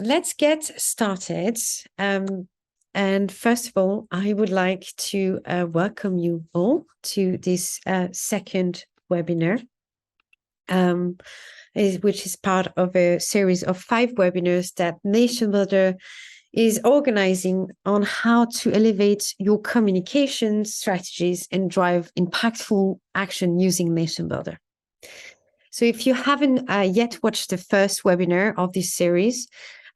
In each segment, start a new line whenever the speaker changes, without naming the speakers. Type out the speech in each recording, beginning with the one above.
let's get started. And first of all, I would like to welcome you all to this second webinar, which is part of a series of 5 webinars that NationBuilder is organizing on how to elevate your communication strategies and drive impactful action using NationBuilder. So if you haven't yet watched the first webinar of this series,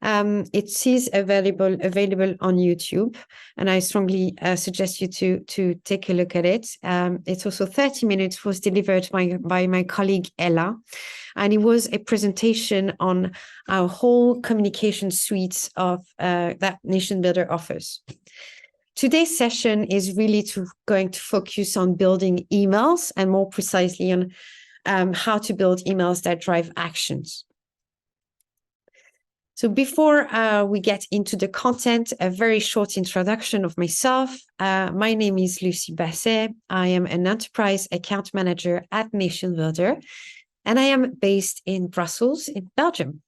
it is available on YouTube, and I strongly suggest you to take a look at it. It's also 30 minutes, was delivered by my colleague Ella, and it was a presentation on our whole communication suite of that NationBuilder offers. Today's session is really going to focus on building emails, and more precisely on how to build emails that drive actions. So before we get into the content, a very short introduction of myself. My name is Lucie Basset. I am an enterprise account manager at NationBuilder, and I am based in Brussels, in Belgium.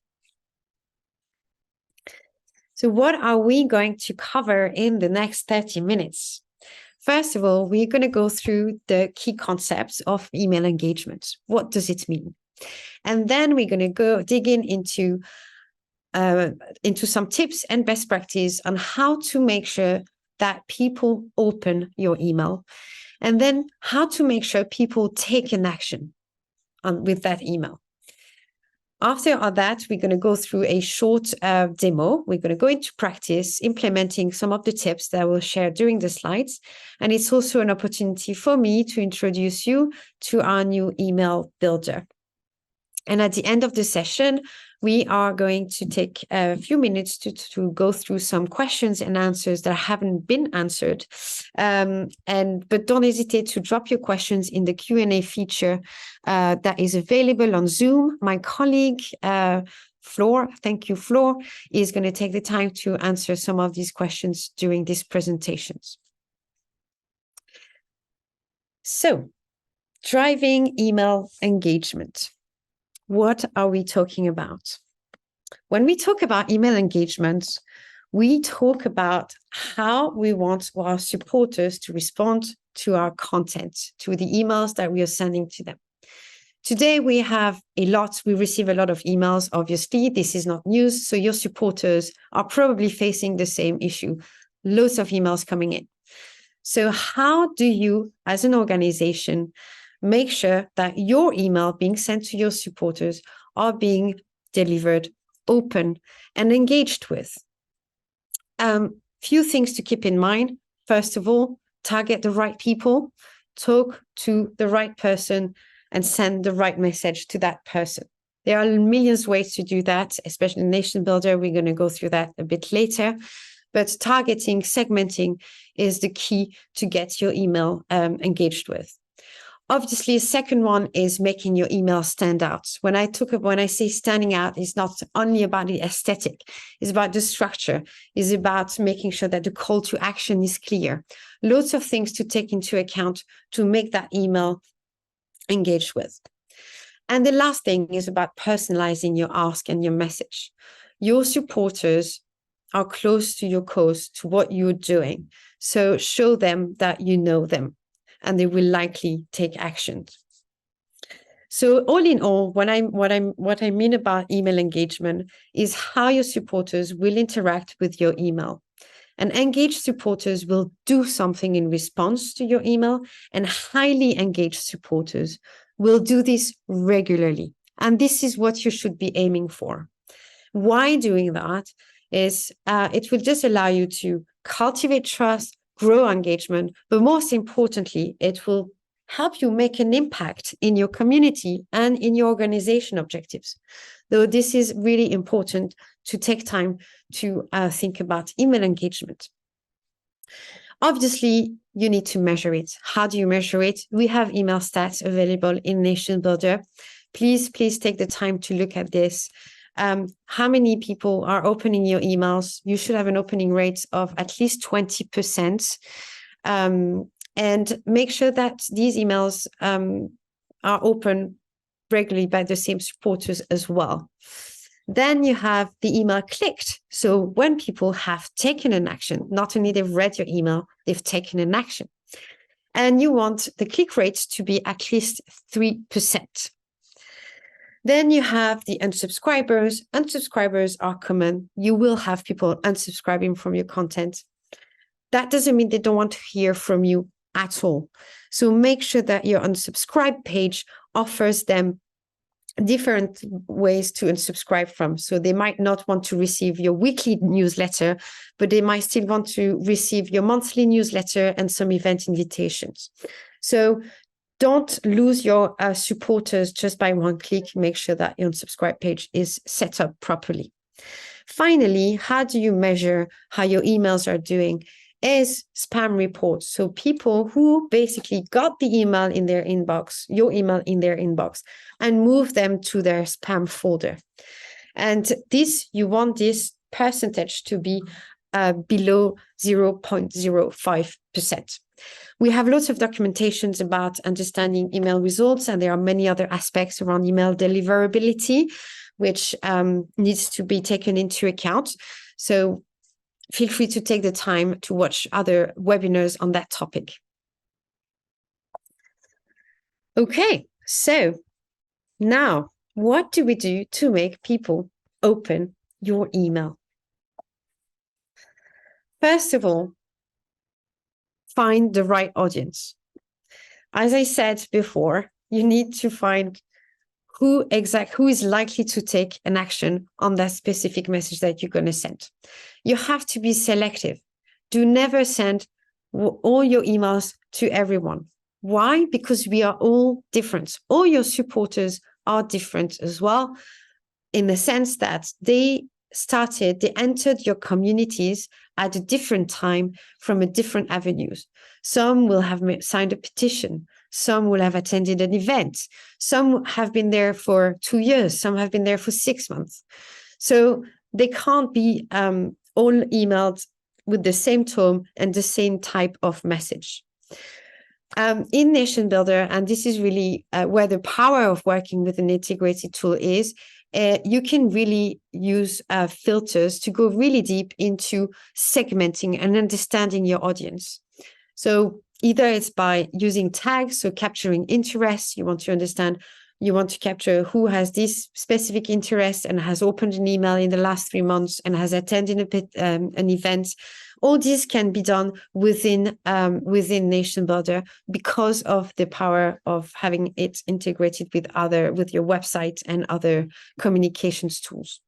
So what are we going to cover in the next 30 minutes? First of all, we're going to go through the key concepts of email engagement. What does it mean? And then we're going to go dig into some tips and best practice on how to make sure that people open your email, and then how to make sure people take an action with that email. After all that, we're going to go through a short demo. We're going to go into practice implementing some of the tips that I will share during the slides. And it's also an opportunity for me to introduce you to our new email builder. And at the end of the session, we are going to take a few minutes to go through some questions and answers that haven't been answered. But don't hesitate to drop your questions in the Q&A feature that is available on Zoom. My colleague, Floor, thank you, Floor, is going to take the time to answer some of these questions during these presentations. So, driving email engagement. What are we talking about? When we talk about email engagement, we talk about how we want our supporters to respond to our content, to the emails that we are sending to them. Today, we receive a lot of emails. Obviously, this is not news. So your supporters are probably facing the same issue. Loads of emails coming in. So how do you, as an organization, make sure that your email being sent to your supporters are being delivered, open, and engaged with? Few things to keep in mind. First of all, target the right people, talk to the right person, and send the right message to that person. There are millions of ways to do that, especially in NationBuilder. We're going to go through that a bit later. But targeting, segmenting is the key to get your email engaged with. Obviously, a second one is making your email stand out. When I say standing out, it's not only about the aesthetic. It's about the structure. It's about making sure that the call to action is clear. Loads of things to take into account to make that email engaged with. And the last thing is about personalizing your ask and your message. Your supporters are close to your cause, to what you're doing. So show them that you know them, and they will likely take action. So all in all, what I mean about email engagement is how your supporters will interact with your email. And engaged supporters will do something in response to your email, and highly engaged supporters will do this regularly. And this is what you should be aiming for. Why doing that is it will just allow you to cultivate trust, grow engagement, but most importantly, it will help you make an impact in your community and in your organization objectives. Though this is really important to take time to think about email engagement. Obviously, you need to measure it. How do you measure it? We have email stats available in NationBuilder. Please take the time to look at this. How many people are opening your emails? You should have an opening rate of at least 20%. And make sure that these emails are open regularly by the same supporters as well. Then you have the email clicked. So when people have taken an action, not only they've read your email, they've taken an action. And you want the click rate to be at least 3%. Then you have the unsubscribers. Unsubscribers are common. You will have people unsubscribing from your content. That doesn't mean they don't want to hear from you at all. So make sure that your unsubscribe page offers them different ways to unsubscribe from. So they might not want to receive your weekly newsletter, but they might still want to receive your monthly newsletter and some event invitations. So don't lose your supporters just by one click. Make sure that your unsubscribe page is set up properly. Finally, how do you measure how your emails are doing? Is spam reports. So people who basically got the email in their inbox, your email in their inbox, and move them to their spam folder. And this, you want this percentage to be below 0.05%. We have lots of documentations about understanding email results, and there are many other aspects around email deliverability, which needs to be taken into account. So feel free to take the time to watch other webinars on that topic. Okay, so now what do we do to make people open your email? First of all, find the right audience. As I said before, you need to find who is likely to take an action on that specific message that you're going to send. You have to be selective. Do never send all your emails to everyone. Why? Because we are all different. All your supporters are different as well, in the sense that they entered your communities at a different time from a different avenues. Some will have signed a petition. Some will have attended an event. Some have been there for 2 years. Some have been there for 6 months. So they can't be all emailed with the same tone and the same type of message. In NationBuilder, and this is really where the power of working with an integrated tool is, you can really use filters to go really deep into segmenting and understanding your audience. So either it's by using tags, so capturing interests. You want to capture who has this specific interest and has opened an email in the last 3 months and has attended an event. All this can be done within NationBuilder because of the power of having it integrated with your website and other communications tools.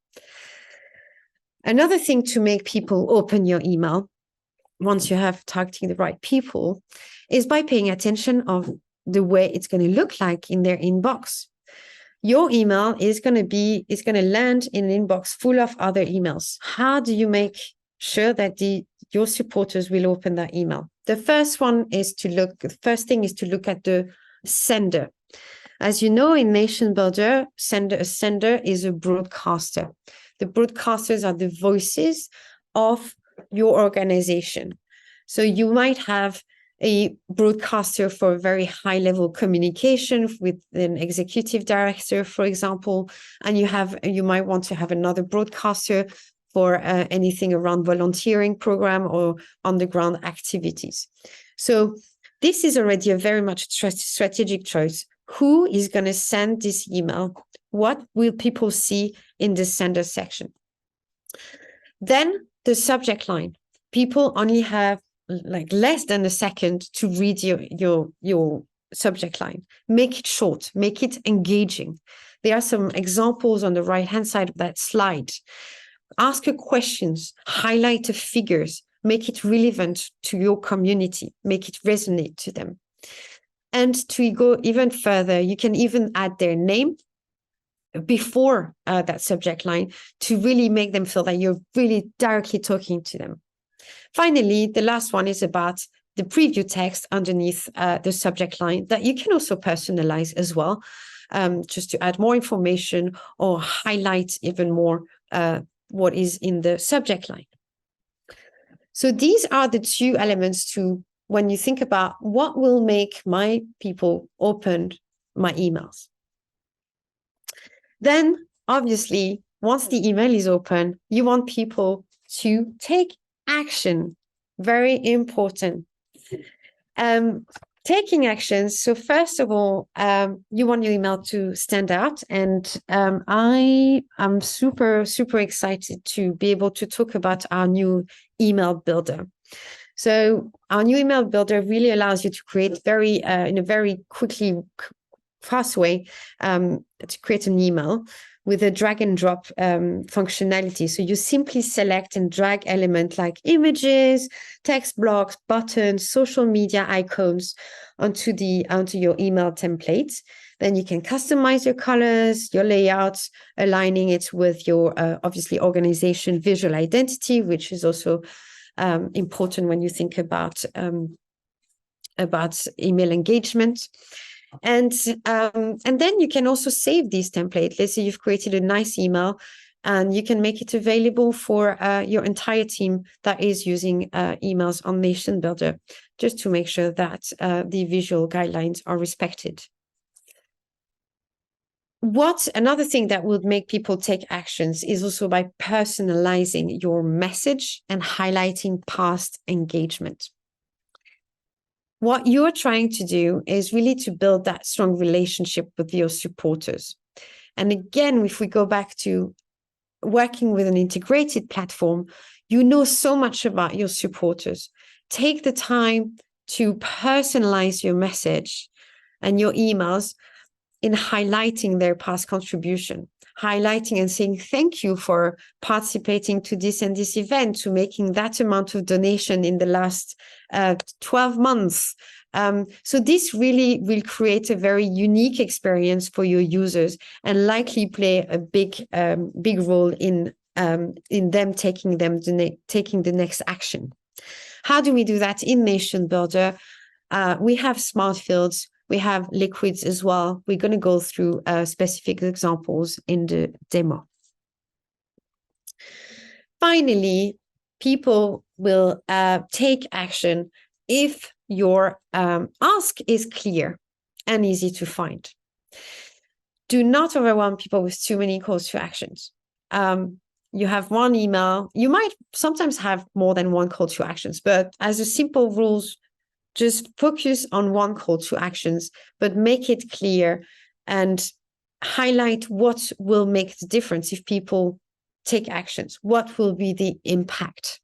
Another thing to make people open your email, once you have targeting the right people, is by paying attention of the way it's going to look like in their inbox. Your email is going to land in an inbox full of other emails. How do you make sure that your supporters will open that email? The first thing is to look at the sender. As you know, in NationBuilder, a sender is a broadcaster. The broadcasters are the voices of your organization. So you might have a broadcaster for very high level communication with an executive director, for example, and you might want to have another broadcaster for anything around volunteering program or on-the-ground activities. So this is already a very much strategic choice. Who is going to send this email? What will people see in the sender section? Then the subject line. People only have like less than a second to read your subject line. Make it short, make it engaging. There are some examples on the right-hand side of that slide. Ask your questions, highlight the figures, make it relevant to your community, make it resonate to them. And to go even further, you can even add their name before that subject line to really make them feel that you're really directly talking to them. Finally, the last one is about the preview text underneath the subject line that you can also personalize as well, just to add more information or highlight even more what is in the subject line. So these are the two elements to when you think about what will make my people open my emails. Then, obviously, once the email is open, you want people to take action. Very important. Taking actions. So first of all, you want your email to stand out. And I am super, super excited to be able to talk about our new email builder. So our new email builder really allows you to create in a very fast way, to create an email with a drag and drop functionality. So you simply select and drag elements like images, text blocks, buttons, social media icons onto your email template. Then you can customize your colors, your layouts, aligning it with your obviously organization visual identity, which is also important when you think about email engagement. And then you can also save these templates. Let's say you've created a nice email, and you can make it available for your entire team that is using emails on NationBuilder, just to make sure that the visual guidelines are respected. Another thing that would make people take actions is also by personalizing your message and highlighting past engagement. What you're trying to do is really to build that strong relationship with your supporters. And again, if we go back to working with an integrated platform, you know so much about your supporters. Take the time to personalize your message and your emails in highlighting their past contribution, highlighting and saying thank you for participating to this and this event, to making that amount of donation in the last 12 months. So this really will create a very unique experience for your users and likely play a big role in them taking the next action. How do we do that in NationBuilder? We have smart fields. We have liquids as well. We're going to go through specific examples in the demo. Finally, people will take action if your ask is clear and easy to find. Do not overwhelm people with too many calls to actions. You have one email. You might sometimes have more than one call to actions, but as a simple rules, just focus on one call to actions, but make it clear and highlight what will make the difference if people take actions. What will be the impact?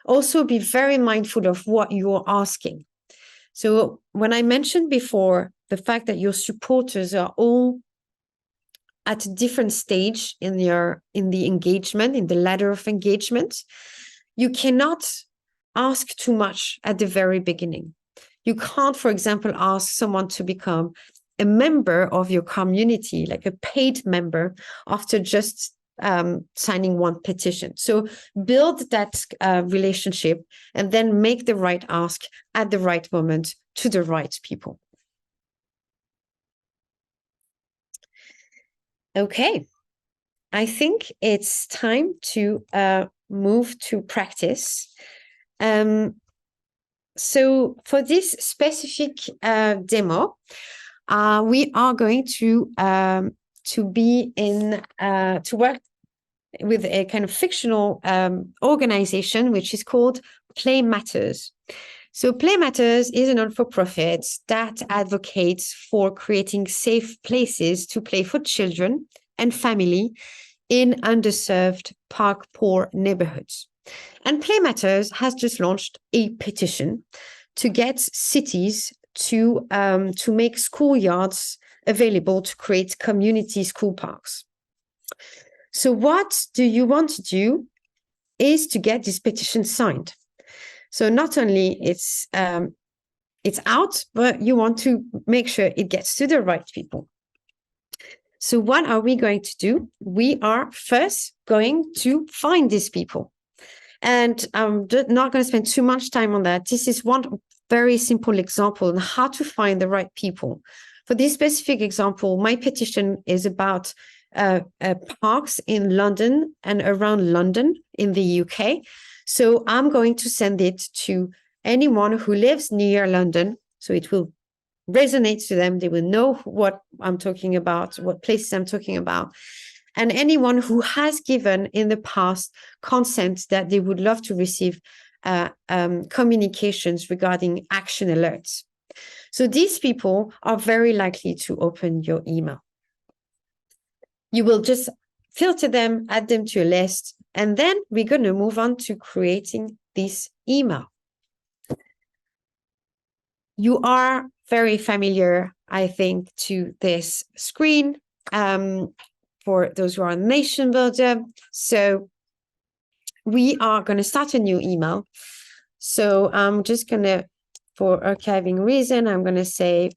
Also, be very mindful of what you're asking. So when I mentioned before the fact that your supporters are all at a different stage in the engagement, in the ladder of engagement, you cannot ask too much at the very beginning. You can't, for example, ask someone to become a member of your community, like a paid member, after just signing one petition. So build that relationship and then make the right ask at the right moment to the right people. Okay, I think it's time to move to practice. So for this specific demo, we are going to work with a kind of fictional organization which is called Play Matters. So Play Matters is a non-for-profit that advocates for creating safe places to play for children and family in underserved park-poor neighborhoods. And Play Matters has just launched a petition to get cities to make schoolyards available to create community school parks. So what do you want to do is to get this petition signed. So not only it's out, but you want to make sure it gets to the right people. So what are we going to do? We are first going to find these people. And I'm not going to spend too much time on that. This is one very simple example on how to find the right people. For this specific example, my petition is about parks in London and around London in the UK. So I'm going to send it to anyone who lives near London. So it will resonate to them. They will know what I'm talking about, what places I'm talking about. and anyone who has given in the past consent that they would love to receive communications regarding action alerts. So these people are very likely to open your email. You will just filter them, add them to a list, and then we're going to move on to creating this email. You are very familiar, I think, to this screen for those who are on NationBuilder. So we are going to start a new email. So I'm just going to, for archiving reason, I'm going to say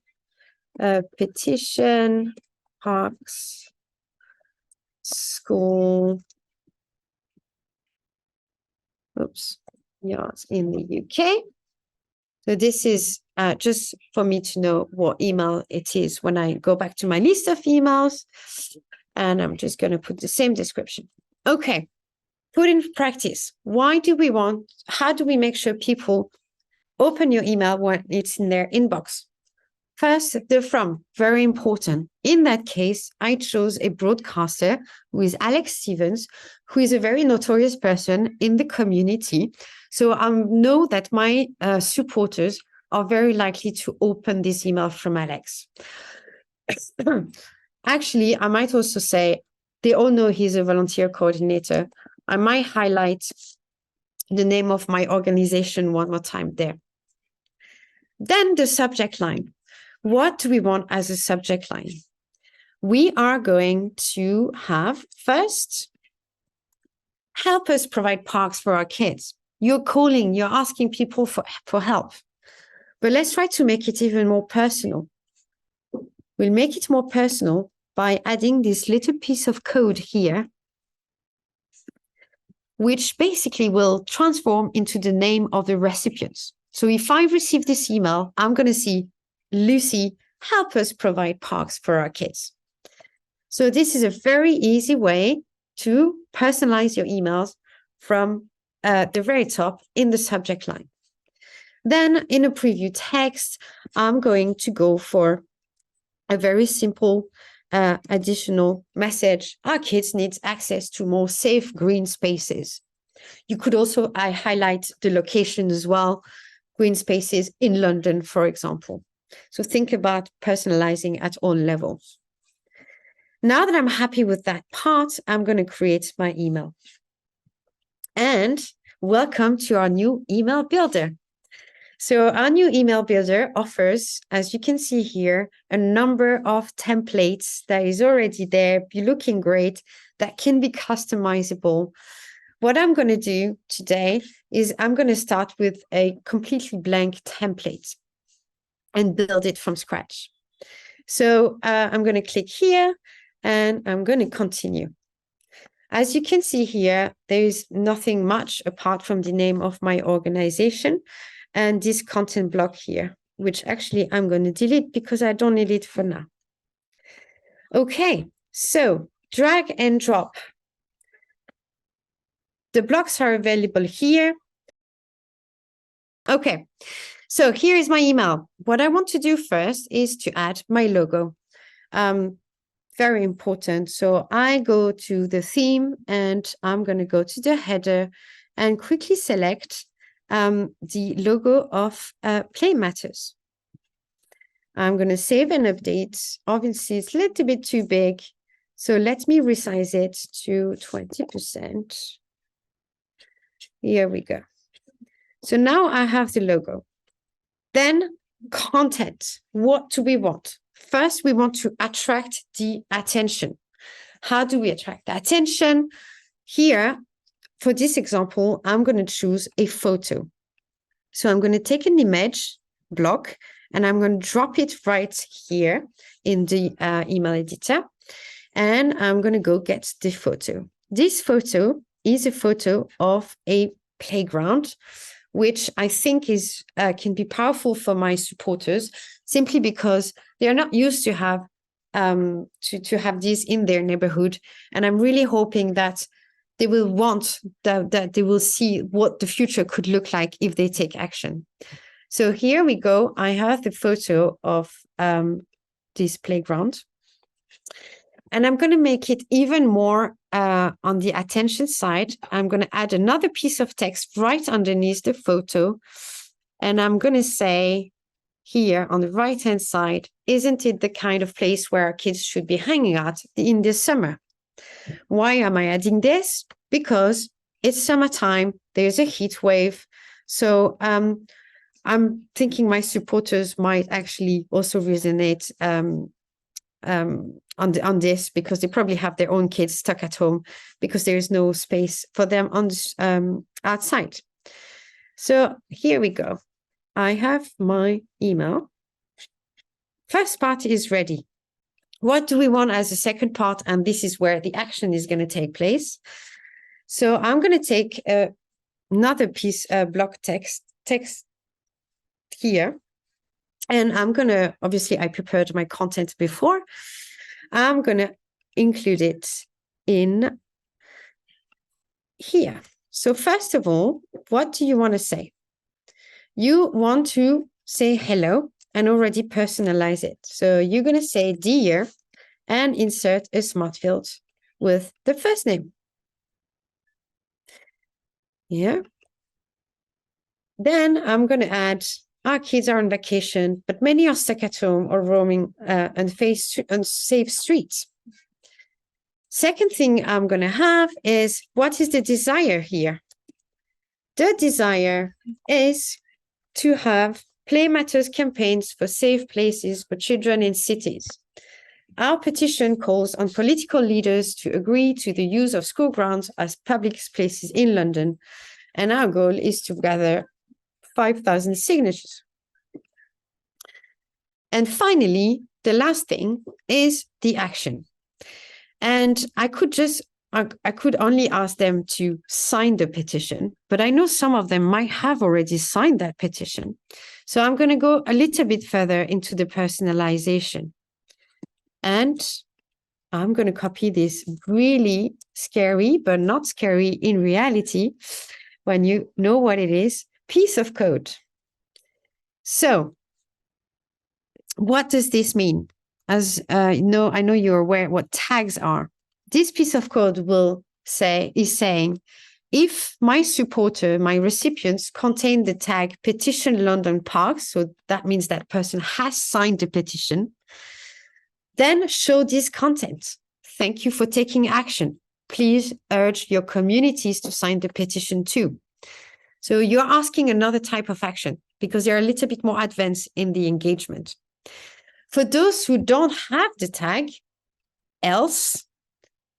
petition parks school yards in the UK. So this is just for me to know what email it is when I go back to my list of emails. And I'm just going to put the same description. Okay, put in practice. How do we make sure people open your email when it's in their inbox? First, the from, very important. In that case, I chose a broadcaster who is Alex Stevens, who is a very notorious person in the community. So I know that my supporters are very likely to open this email from Alex. Actually, I might also say they all know he's a volunteer coordinator. I might highlight the name of my organization one more time there. Then the subject line. What do we want as a subject line? We are going to have first, help us provide parks for our kids. You're calling, you're asking people for help. But let's try to make it even more personal. We'll make it more personal by adding this little piece of code here, which basically will transform into the name of the recipients. So if I receive this email, I'm going to see Lucy, help us provide parks for our kids. So this is a very easy way to personalize your emails from the very top in the subject line. Then in a preview text, I'm going to go for a very simple additional message. Our kids need access to more safe green spaces. You could also highlight the location as well, green spaces in London, for example. So think about personalizing at all levels. Now that I'm happy with that part, I'm going to create my email. And welcome to our new email builder. So our new email builder offers, as you can see here, a number of templates that is already there, be looking great, that can be customizable. What I'm going to do today is I'm going to start with a completely blank template and build it from scratch. So I'm going to click here and I'm going to continue. As you can see here, there is nothing much apart from the name of my organization and this content block here, which actually I'm going to delete because I don't need it for now. Okay, so drag and drop. The blocks are available here. Okay, so here is my email. What I want to do first is to add my logo. Very important. So I go to the theme and I'm going to go to the header and quickly select the logo of Play Matters. I'm going to save and update. Obviously, it's a little bit too big. So let me resize it to 20%. Here we go. So now I have the logo. Then content. What do we want? First, we want to attract the attention. How do we attract the attention? Here, for this example, I'm going to choose a photo. So I'm going to take an image block and I'm going to drop it right here in the email editor. And I'm going to go get the photo. This photo is a photo of a playground, which I think is can be powerful for my supporters, simply because they're not used to have this in their neighborhood. And I'm really hoping that they will want that they will see what the future could look like if they take action. So here we go. I have the photo of this playground. And I'm going to make it even more on the attention side. I'm going to add another piece of text right underneath the photo. And I'm going to say here on the right-hand side, isn't it the kind of place where our kids should be hanging out in the summer? Why am I adding this? Because it's summertime, there's a heat wave. So I'm thinking my supporters might actually also resonate on this, because they probably have their own kids stuck at home because there is no space for them on outside. So here we go. I have my email. First part is ready. What do we want as a second part? And this is where the action is going to take place. So I'm going to take another piece, block text here. And I'm going to, obviously, I prepared my content before. I'm going to include it in here. So first of all, what do you want to say? You want to say hello and already personalize it. So you're going to say dear and insert a smart field with the first name. Yeah. Then I'm going to add, our kids are on vacation, but many are stuck at home or roaming unsafe streets. Second thing I'm going to have is, what is the desire here? The desire is to have Play Matters campaigns for safe places for children in cities. Our petition calls on political leaders to agree to the use of school grounds as public places in London. And our goal is to gather 5,000 signatures. And finally, the last thing is the action. And I could only ask them to sign the petition, but I know some of them might have already signed that petition. So I'm going to go a little bit further into the personalization. And I'm going to copy this really scary, but not scary in reality, when you know what it is, piece of code. So what does this mean? As I know you're aware what tags are. This piece of code is saying, if my supporter, my recipients contain the tag petition London Parks, so that means that person has signed the petition, then show this content. Thank you for taking action. Please urge your communities to sign the petition too. So you're asking another type of action because they're a little bit more advanced in the engagement. For those who don't have the tag, else,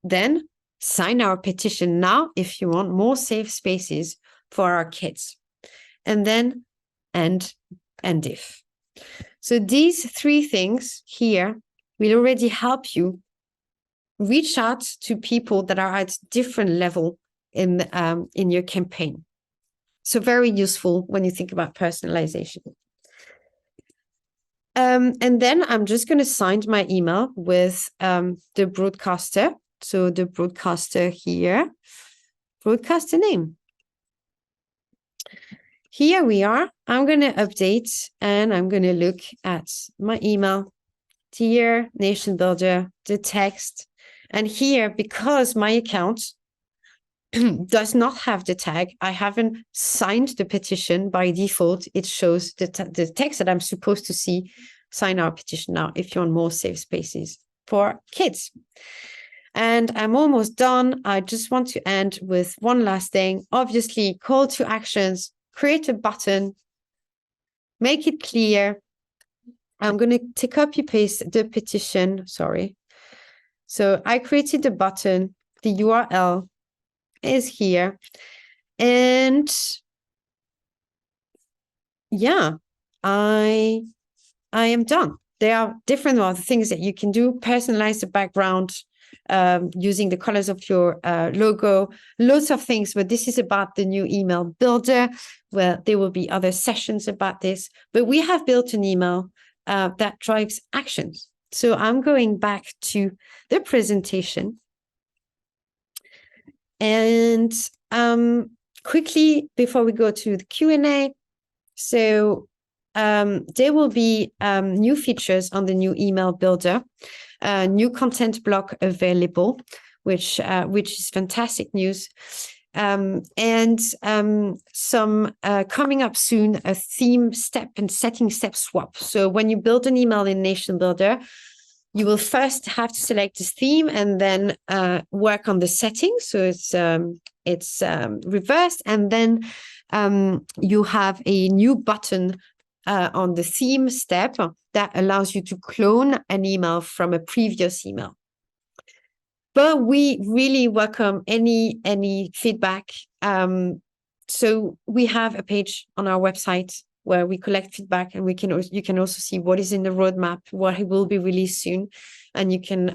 then sign our petition now if you want more safe spaces for our kids. And then and if. So these three things here will already help you reach out to people that are at different level in your campaign. So very useful when you think about personalization. And then I'm just going to sign my email with the broadcaster. So the broadcaster here, broadcaster name. Here we are. I'm going to update and I'm going to look at my email, dear NationBuilder, the text. And here, because my account does not have the tag, I haven't signed the petition by default. It shows the text that I'm supposed to see, sign our petition now if you want more safe spaces for kids. And I'm almost done. I just want to end with one last thing. Obviously, call to actions, create a button, make it clear. I'm going to copy paste the petition. Sorry. So I created the button. The URL is here. And yeah, I am done. There are different other things that you can do. Personalize the background using the colors of your logo, lots of things. But this is about the new email builder, where there will be other sessions about this. But we have built an email that drives actions. So I'm going back to the presentation. And quickly, before we go to the Q&A, so there will be new features on the new email builder. new content block available, which is fantastic news. And some coming up soon, a theme step and setting step swap. So when you build an email in NationBuilder, you will first have to select this theme and then work on the settings. So it's reversed, and then you have a new button on the theme step that allows you to clone an email from a previous email. But we really welcome any feedback. So we have a page on our website where we collect feedback, and you can also see what is in the roadmap, what will be released soon, and you can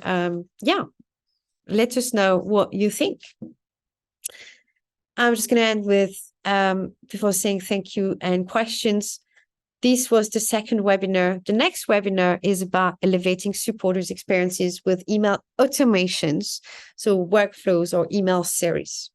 let us know what you think. I'm just going to end with before saying thank you and questions. This was the second webinar. The next webinar is about elevating supporters' experiences with email automations, so workflows or email series.